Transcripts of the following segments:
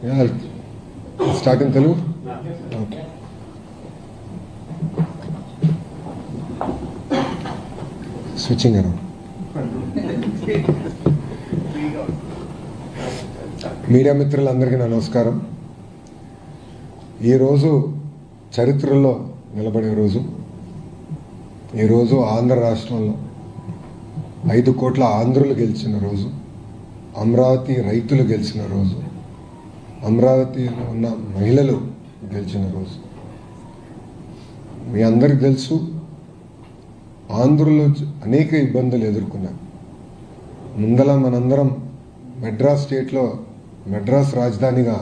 Yeah, I'll start in Telugu. Okay. Switching around. Media మిత్రులందరికీ నా నమస్కారం. ఈరోజు చరిత్రలో నిలబడే రోజు. ఈరోజు ఆంధ్ర రాష్ట్రంలో 5 కోట్ల ఆంధ్రులు గెలిచిన రోజు, అమరావతి రైతులు గెలిచిన రోజు, అమరావతిలో ఉన్న మహిళలు గెలిచిన రోజు. మీ అందరికి తెలుసు, ఆంధ్రులు అనేక ఇబ్బందులు ఎదుర్కొన్నారు. ముందల మనందరం మెడ్రాస్ స్టేట్లో మెడ్రాస్ రాజధానిగా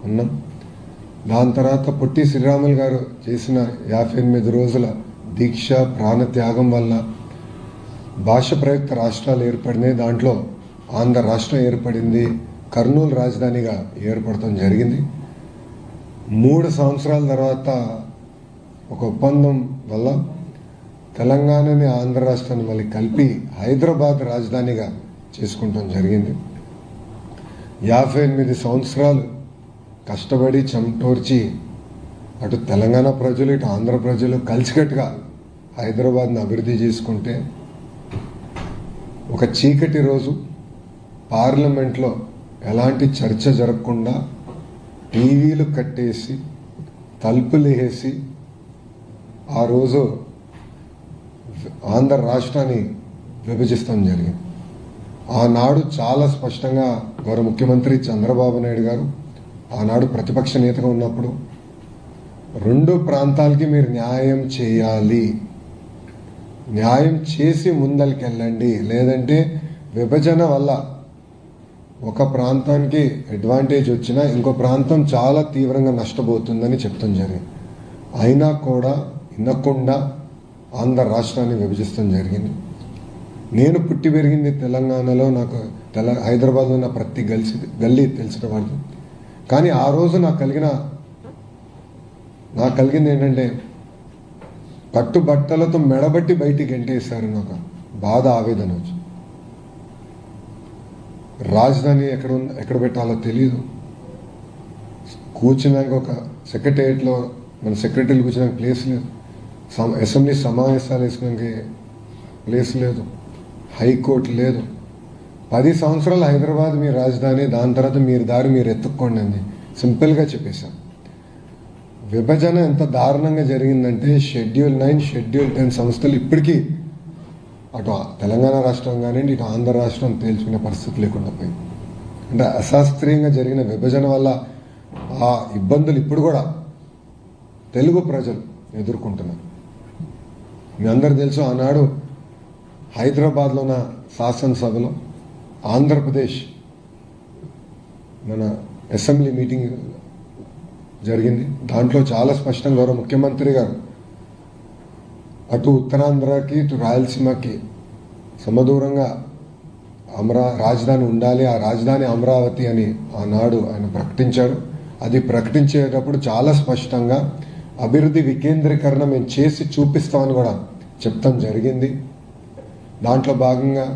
ఉన్నాం. దాని తర్వాత పొట్టి శ్రీరాములు గారు చేసిన 58 రోజుల దీక్ష ప్రాణత్యాగం వల్ల భాష ప్రయుక్త రాష్ట్రాలు ఏర్పడినాయి. దాంట్లో ఆంధ్ర రాష్ట్రం ఏర్పడింది. కర్నూలు రాజధానిగా ఏర్పడటం జరిగింది. 3 సంవత్సరాల తర్వాత ఒక ఒప్పందం వల్ల తెలంగాణని ఆంధ్ర రాష్ట్రాన్ని మళ్ళీ కలిపి హైదరాబాద్ రాజధానిగా చేసుకుంటాం జరిగింది. 58 సంవత్సరాలు కష్టపడి చెమటోర్చి అటు తెలంగాణ ప్రజలు ఇటు ఆంధ్ర ప్రజలు కలిసికట్టుగా హైదరాబాద్ని అభివృద్ధి చేసుకుంటే ఒక చీకటి రోజు పార్లమెంట్లో ఎలాంటి చర్చ జరగకుండా టీవీలు కట్టేసి తలుపులు వేసి ఆ రోజు ఆంధ్ర రాష్ట్రాన్ని విభజిస్తాం జరిగింది. ఆనాడు చాలా స్పష్టంగా గౌరవ ముఖ్యమంత్రి చంద్రబాబు నాయుడు గారు ఆనాడు ప్రతిపక్ష నేతగా ఉన్నప్పుడు 2 ప్రాంతాలకి మీరు న్యాయం చేయాలి, న్యాయం చేసి ముందరికెళ్ళండి, లేదంటే విభజన వల్ల ఒక ప్రాంతానికి అడ్వాంటేజ్ వచ్చినా ఇంకో ప్రాంతం చాలా తీవ్రంగా నష్టపోతుందని చెప్తాం జరిగింది. అయినా కూడా వినకుండా ఆంధ్ర రాష్ట్రాన్ని విభజిస్తాం జరిగింది. నేను పుట్టి పెరిగింది తెలంగాణలో, నాకు హైదరాబాద్లో ఉన్న ప్రతి గల్లీ తెలిసిన వాళ్ళు. కానీ ఆ రోజు నాకు కలిగింది ఏంటంటే కట్టుబట్టలతో మెడబట్టి బయటికి గెంటేశారు. నాకు బాధ, ఆవేదన వచ్చి రాజధాని ఎక్కడ పెట్టాలో తెలియదు. కూర్చున్నాక ఒక సెక్రటేరియట్లో మన సెక్రటరీలు కూర్చున్నాక ప్లేస్ లేదు, అసెంబ్లీ సమావేశాలు వేసుకున్నాక ప్లేస్ లేదు, హైకోర్టు లేదు. 10 సంవత్సరాలు హైదరాబాద్ మీ రాజధాని, దాని తర్వాత మీరు దారి మీరు ఎత్తుక్కోండి అని సింపుల్గా చెప్పేశాం. విభజన ఎంత దారుణంగా జరిగిందంటే షెడ్యూల్ 9, షెడ్యూల్ 10 సంస్థలు ఇప్పటికీ అటు తెలంగాణ రాష్ట్రం కానివ్వండి ఇటు ఆంధ్ర రాష్ట్రం తేల్చుకునే పరిస్థితి లేకుండా పోయింది. అంటే అశాస్త్రీయంగా జరిగిన విభజన వల్ల ఆ ఇబ్బందులు ఇప్పుడు కూడా తెలుగు ప్రజలు ఎదుర్కొంటున్నారు. మీ అందరు తెలుసు, ఆనాడు హైదరాబాద్లో ఉన్న శాసనసభలో ఆంధ్రప్రదేశ్ మన అసెంబ్లీ మీటింగ్ జరిగింది. దాంట్లో చాలా స్పష్టంగా గౌరవ ముఖ్యమంత్రి గారు అటు ఉత్తరాంధ్రకి ఇటు రాయలసీమకి సమదూరంగా రాజధాని ఉండాలి, ఆ రాజధాని అమరావతి అని ఆనాడు ఆయన ప్రకటించారు. అది ప్రకటించేటప్పుడు చాలా స్పష్టంగా అభివృద్ధి వికేంద్రీకరణ మేము చేసి చూపిస్తామని కూడా చెప్తాం జరిగింది. దాంట్లో భాగంగా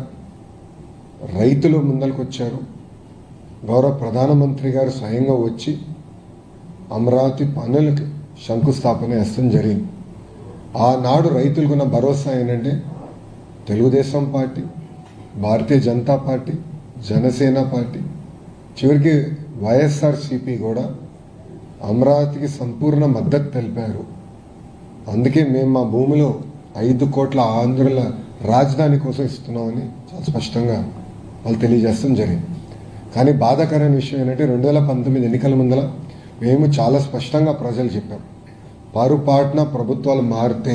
రైతులు ముందరికి వచ్చారు. గౌరవ ప్రధానమంత్రి గారు స్వయంగా వచ్చి అమరావతి పనులకి శంకుస్థాపన చేస్తాం జరిగింది. ఆనాడు రైతులకున్న భరోసా ఏంటంటే Telugu Desam party, Bharatiya Janata party, Janasena party, చివరికి వైఎస్ఆర్సీపీ కూడా అమరావతికి సంపూర్ణ మద్దతు తెలిపారు. అందుకే మేము మా భూమిలో 5 కోట్ల ఆంధ్రుల రాజధాని కోసం ఇస్తున్నామని చాలా స్పష్టంగా వాళ్ళు తెలియజేస్తాం జరిగింది. కానీ బాధాకరమైన విషయం ఏంటంటే 2019 ఎన్నికల ముందల మేము చాలా స్పష్టంగా ప్రజలు చెప్పాం, పొరపాటున ప్రభుత్వాలు మారితే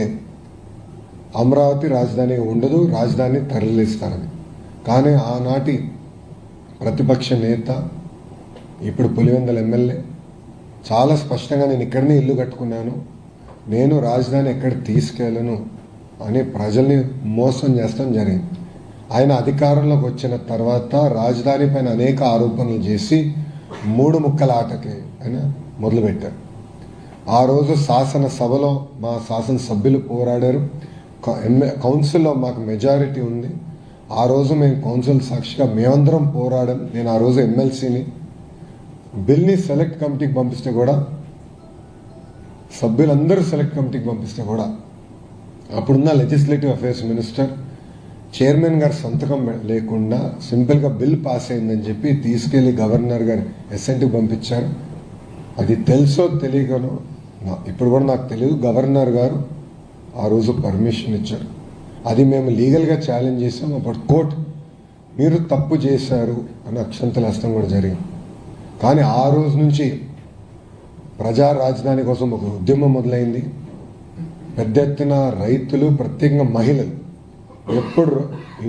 అమరావతి రాజధాని ఉండదు, రాజధాని తరలిస్తారని. కానీ ఆనాటి ప్రతిపక్ష నేత, ఇప్పుడు పులివెందుల ఎమ్మెల్యే చాలా స్పష్టంగా నేను ఇక్కడనే ఇల్లు కట్టుకున్నాను, నేను రాజధాని ఎక్కడ తీసుకెళ్ళను అని ప్రజల్ని మోసం చేస్తాం జరిగింది. ఆయన అధికారంలోకి వచ్చిన తర్వాత రాజధాని పైన అనేక ఆరోపణలు చేసి 3 ముక్కల ఆటకి ఆయన మొదలుపెట్టారు. ఆ రోజు శాసనసభలో మా శాసనసభ్యులు పోరాడారు. కౌన్సిల్లో మాకు మెజారిటీ ఉంది. ఆ రోజు మేము కౌన్సిల్ సాక్షిగా మేమందరం పోరాడాం. నేను ఆ రోజు ఎమ్మెల్సీని. బిల్ని సెలెక్ట్ కమిటీకి పంపిస్తే కూడా, సభ్యులందరూ సెలెక్ట్ కమిటీకి పంపిస్తే కూడా అప్పుడున్న లెజిస్లేటివ్ అఫేర్స్ మినిస్టర్ చైర్మన్ గారి సంతకం లేకుండా సింపుల్గా బిల్ పాస్ అయిందని చెప్పి తీసుకెళ్లి గవర్నర్ గారు ఎస్ఎన్టీకి పంపించారు. అది తెలుసో తెలియకనో ఇప్పుడు కూడా నాకు తెలియదు, గవర్నర్ గారు ఆ రోజు పర్మిషన్ ఇచ్చారు. అది మేము లీగల్గా ఛాలెంజ్ చేసాం. అప్పుడు కోర్టు మీరు తప్పు చేశారు అని అక్షంతల హస్తం కూడా జరిగింది. కానీ ఆ రోజు నుంచి ప్రజా రాజధాని కోసం ఒక ఉద్యమం మొదలైంది. పెద్ద ఎత్తున రైతులు, ప్రత్యేకంగా మహిళలు, ఎప్పుడు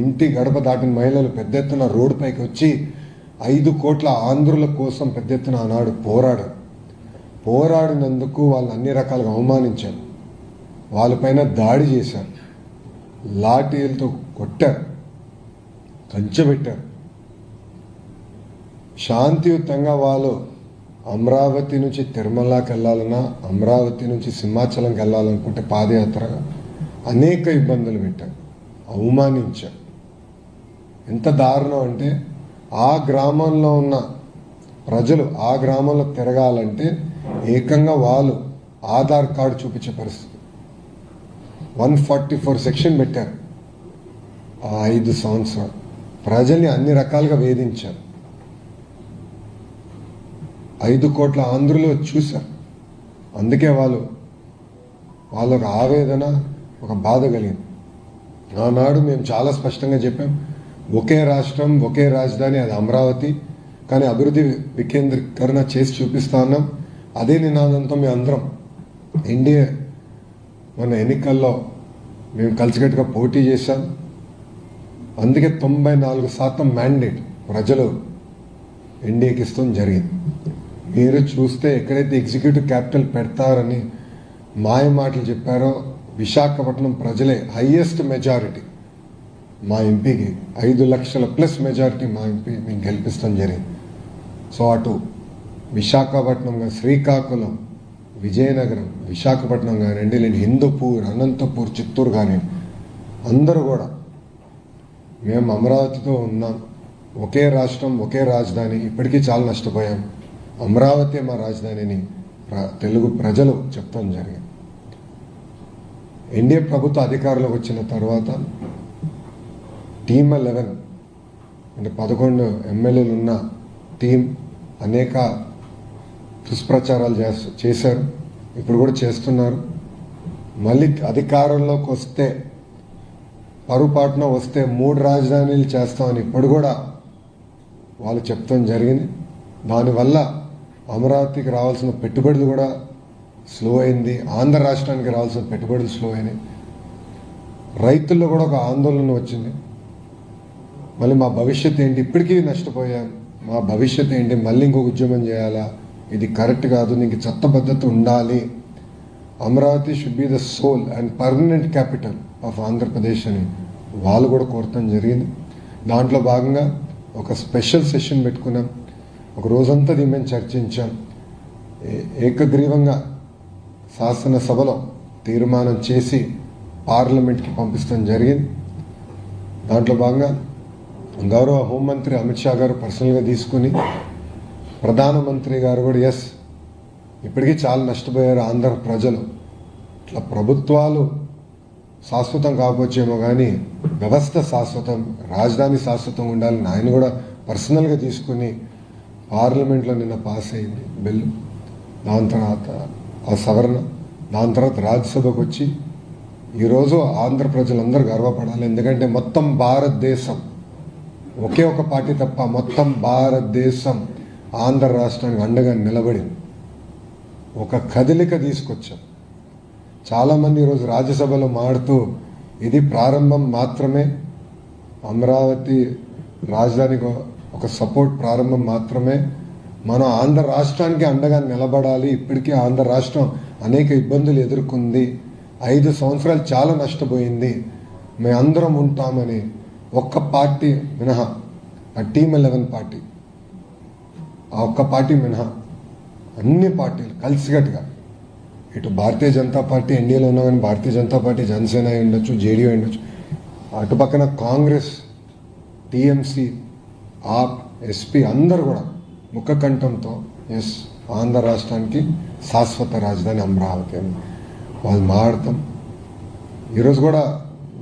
ఇంటి గడప దాటిన మహిళలు పెద్ద ఎత్తున రోడ్డు పైకి వచ్చి 5 కోట్ల ఆంధ్రుల కోసం పెద్ద ఎత్తున ఆనాడు పోరాడినందుకు వాళ్ళని అన్ని రకాలుగా అవమానించారు, వాళ్ళపైన దాడి చేశారు, లాఠీలతో కొట్టారు, కంచెబెట్టారు. శాంతియుతంగా వాళ్ళు అమరావతి నుంచి తిరుమలకి వెళ్ళాలన్నా, అమరావతి నుంచి సింహాచలంకి వెళ్ళాలనుకుంటే పాదయాత్రగా అనేక ఇబ్బందులు పెట్టారు, అవమానించారు. ఎంత దారుణం అంటే ఆ గ్రామంలో ఉన్న ప్రజలు ఆ గ్రామంలో తిరగాలంటే ఏకంగా వాళ్ళు ఆధార్ కార్డు చూపించే పరిస్థితి. 144 సెక్షన్ పెట్టారు. ఆ 5 సంవత్సరాలు ప్రజల్ని అన్ని రకాలుగా వేధించారు. 5 కోట్ల ఆంధ్రులు చూశారు. అందుకే వాళ్ళొక ఆవేదన, ఒక బాధ కలిగింది. ఆనాడు మేము చాలా స్పష్టంగా చెప్పాం, ఒకే రాష్ట్రం, ఒకే రాజధాని, అది అమరావతి. కానీ అభివృద్ధి వికేంద్రీకరణ చేసి చూపిస్తా ఉన్నాం. అదే నినాదంతో మేము అందరం ఎన్డీఏ మన ఎన్నికల్లో మేము కలిసికట్టుగా పోటీ చేశాం. అందుకే 94% మ్యాండేట్ ప్రజలు ఎన్డీఏకి ఇస్తాం జరిగింది. మీరు చూస్తే ఎక్కడైతే ఎగ్జిక్యూటివ్ క్యాపిటల్ పెడతారని మాయ మాటలు చెప్పారో, విశాఖపట్నం ప్రజలే హైయెస్ట్ మెజారిటీ మా ఎంపీకి 5 లక్షల ప్లస్ మెజారిటీ మా ఎంపీ మేము గెలిపిస్తాం జరిగింది. సో అటు విశాఖపట్నం కానీ, శ్రీకాకుళం, విజయనగరం, విశాఖపట్నం కానివ్వండి, లేదు హిందూపూర్, అనంతపూర్, చిత్తూరు కానివ్వండి, అందరూ కూడా మేము అమరావతితో ఉన్నాం. ఒకే రాష్ట్రం, ఒకే రాజధాని. ఇప్పటికీ చాలా నష్టపోయాం. అమరావతి మా రాజధానిని తెలుగు ప్రజలు చెప్తాం జరిగింది. ఎన్డీఏ ప్రభుత్వ అధికారంలోకి వచ్చిన తర్వాత టీమ్ 11 అంటే 11 ఎమ్మెల్యేలు ఉన్న టీం అనేక దుష్ప్రచారాలు చేశారు. ఇప్పుడు కూడా చేస్తున్నారు. మళ్ళీ అధికారంలోకి వస్తే, పరుపాటున వస్తే 3 రాజధానులు చేస్తామని ఇప్పుడు కూడా వాళ్ళు చెప్తాం జరిగింది. దానివల్ల అమరావతికి రావాల్సిన పెట్టుబడులు కూడా స్లో అయింది. ఆంధ్ర రాష్ట్రానికి రావాల్సిన పెట్టుబడులు స్లో అయినాయి. రైతుల్లో కూడా ఒక ఆందోళన వచ్చింది. మళ్ళీ మా భవిష్యత్తు ఏంటి, ఇప్పటికీ నష్టపోయాం, మా భవిష్యత్తు ఏంటి, మళ్ళీ ఇంకొక ఉద్యమం చేయాలా, ఇది కరెక్ట్ కాదు, నీకు చట్టబద్ధత ఉండాలి, Amaravati should be the sole and permanent capital of Andhra Pradesh అని వాళ్ళు కూడా కోరటం జరిగింది. దాంట్లో భాగంగా ఒక స్పెషల్ సెషన్ పెట్టుకున్నాం. ఒక రోజంతా దీని మేము చర్చించాం. ఏకగ్రీవంగా శాసనసభలో తీర్మానం చేసి పార్లమెంట్కి పంపిస్తాం జరిగింది. దాంట్లో భాగంగా గౌరవ హోంమంత్రి అమిత్ షా గారు పర్సనల్గా తీసుకుని, ప్రధానమంత్రి గారు కూడా ఇప్పటికీ చాలా నష్టపోయారు ఆంధ్ర ప్రజలు. ఇట్లా ప్రభుత్వాలు శాశ్వతం కాకపోవచ్చేమో కానీ వ్యవస్థ శాశ్వతం, రాజధాని శాశ్వతం ఉండాలని ఆయన కూడా పర్సనల్గా తీసుకుని పార్లమెంట్లో నిన్న పాస్ అయింది బిల్లు. దాని తర్వాత ఆ సవరణ, దాని తర్వాత రాజ్యసభకు వచ్చి ఈరోజు ఆంధ్ర ప్రజలందరూ గర్వపడాలి. ఎందుకంటే మొత్తం భారతదేశం, ఒకే ఒక పార్టీ తప్ప మొత్తం భారతదేశం ఆంధ్ర రాష్ట్రానికి అండగా నిలబడింది. ఒక కదలిక తీసుకొచ్చాం. చాలామంది ఈరోజు రాజ్యసభలో మాడుతూ ఇది ప్రారంభం మాత్రమే, అమరావతి రాజధానికి ఒక సపోర్ట్ ప్రారంభం మాత్రమే, మనం ఆంధ్ర రాష్ట్రానికి అండగా నిలబడాలి. ఇప్పటికీ ఆంధ్ర రాష్ట్రం అనేక ఇబ్బందులు ఎదుర్కొంది, 5 సంవత్సరాలు చాలా నష్టపోయింది, మేమందరం ఉంటామని ఒక్క పార్టీ మినహా, ఆ టీమ్ 11 పార్టీ, ఆ ఒక్క పార్టీ మినహా అన్ని పార్టీలు కలిసికట్టుగా, ఇటు భారతీయ జనతా పార్టీ ఎన్డీఏలో ఉన్నా కానీ భారతీయ జనతా పార్టీ, జనసేన అయి ఉండొచ్చు, జేడీయూ అయి ఉండొచ్చు, అటు పక్కన కాంగ్రెస్, టీఎంసీ, ఆప్, ఎస్పీ అందరూ కూడా ముఖ కంఠంతో ఎస్ ఆంధ్ర రాష్ట్రానికి శాశ్వత రాజధాని అమరావతి అని వాళ్ళు మాట్లాడతాం. ఈరోజు కూడా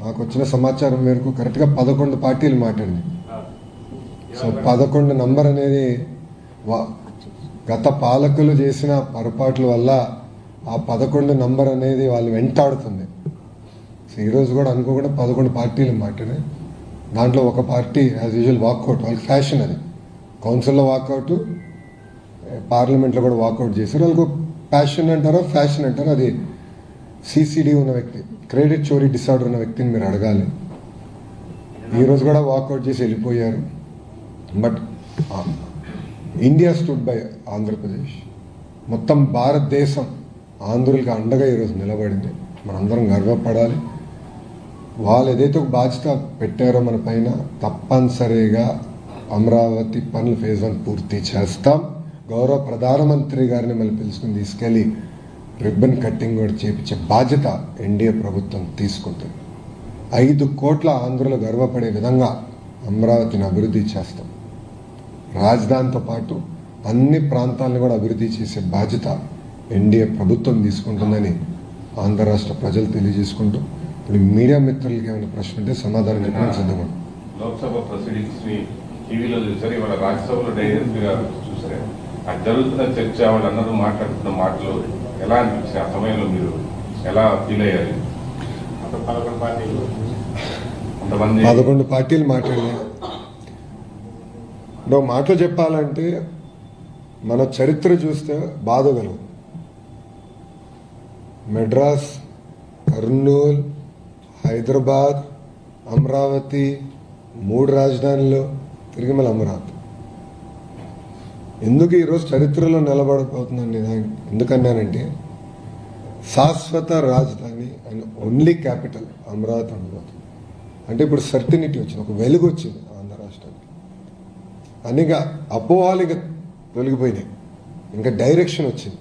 నాకు వచ్చిన సమాచారం మేరకు కరెక్ట్గా 11 పార్టీలు మాట్లాడింది. సో 11 నంబర్ అనేది గత పాలకులు చేసిన పొరపాట్ల వల్ల ఆ 11 నంబర్ అనేది వాళ్ళు వెంటాడుతుంది. సో ఈరోజు కూడా అనుకోకుండా 11 పార్టీలు మాట్లాడాయి. దాంట్లో ఒక పార్టీ యాజ్ యూజువల్ వాకౌట్, వాళ్ళకి ఫ్యాషన్ అది. కౌన్సిల్లో వాకౌట్, పార్లమెంట్లో కూడా వాకౌట్ చేశారు. వాళ్ళకు ప్యాషన్ అంటారో ఫ్యాషన్ అంటారో, అది సిసిడి ఉన్న వ్యక్తి, క్రెడిట్ చోరీ డిసార్డర్ ఉన్న వ్యక్తిని మీరు అడగాలి. ఈరోజు కూడా వాకౌట్ చేసి వెళ్ళిపోయారు. But India stood by Andhra Pradesh. మొత్తం భారతదేశం ఆంధ్రులకి అండగా ఈరోజు నిలబడింది. మనందరం గర్వపడాలి. వాళ్ళు ఏదైతే ఒక బాధ్యత పెట్టారో మన పైన, తప్పనిసరిగా అమరావతి పనులు ఫేజ్ 1 పూర్తి చేస్తాం. గౌరవ ప్రధానమంత్రి గారిని మళ్ళీ పిలుచుకుని తీసుకెళ్లి రిబ్బన్ కట్టింగ్ కూడా చేపించే బాధ్యత ఎన్డీఏ ప్రభుత్వం తీసుకుంటుంది. 5 కోట్ల ఆంధ్రులు గర్వపడే విధంగా అమరావతిని అభివృద్ధి చేస్తాం. రాజధానితో పాటు అన్ని ప్రాంతాలను కూడా అభివృద్ధి చేసే బాధ్యత ఎన్డీఏ ప్రభుత్వం తీసుకుంటుందని ఆంధ్ర రాష్ట్ర ప్రజలు తెలియజేసుకుంటూ, ఇప్పుడు మీడియా మిత్రులకి ఏమైనా ప్రశ్న ఉంటే సమాధానం చెప్పడానికి సిద్ధంగా. లోక్సభ ప్రొసీడింగ్స్ ని టీవీలో చూసారు, ఇవాళ రాజ్యసభలో డైరెక్ట్ గా చూసారు. అది జరుగుతున్న చర్చ, వాళ్ళందరూ మాట్లాడుతున్న మాటలు ఎలా అనిపించాయి? ఆ సమయంలో మీరు ఎలా ఫీల్ అయ్యారు? 11 పార్టీలు మాట్లాడినాయి. నువ్వు మాటలు చెప్పాలంటే మన చరిత్ర చూస్తే బాధగలవు. మెడ్రాస్, కర్నూలు, హైదరాబాద్, అమరావతి, 3 రాజధానులు, తిరిగి మళ్ళీ అమరావతి. ఎందుకు ఈరోజు చరిత్రలో నిలబడిపోతుందండి? ఎందుకన్నానంటే శాశ్వత రాజధాని అండ్ ఓన్లీ క్యాపిటల్ అమరావతి ఉండబోతుంది. అంటే ఇప్పుడు సర్టినిటీ వచ్చింది, ఒక వెలుగు వచ్చింది ఆంధ్ర రాష్ట్రానికి. అనిగా అపోహాలు ఇక తొలగిపోయినాయి, ఇంకా డైరెక్షన్ వచ్చింది.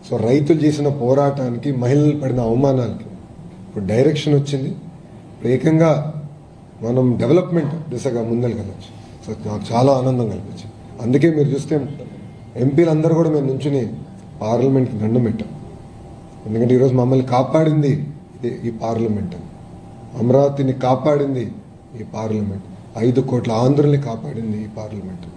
సో రైతులు చేసిన పోరాటానికి, మహిళలు పడిన అవమానాలకి ఇప్పుడు డైరెక్షన్ వచ్చింది. ఇప్పుడు ఏకంగా మనం డెవలప్మెంట్ దిశగా ముందరికి వెళ్ళచ్చు. సో నాకు చాలా ఆనందం కల్పించింది. అందుకే మీరు చూస్తే ఎంపీలందరూ కూడా మేము నుంచుని పార్లమెంట్కి దండం పెట్టాం. ఎందుకంటే ఈరోజు మమ్మల్ని కాపాడింది ఈ పార్లమెంట్, అమరావతిని కాపాడింది ఈ పార్లమెంట్, 5 కోట్ల ఆంధ్రుల్ని కాపాడింది ఈ పార్లమెంట్.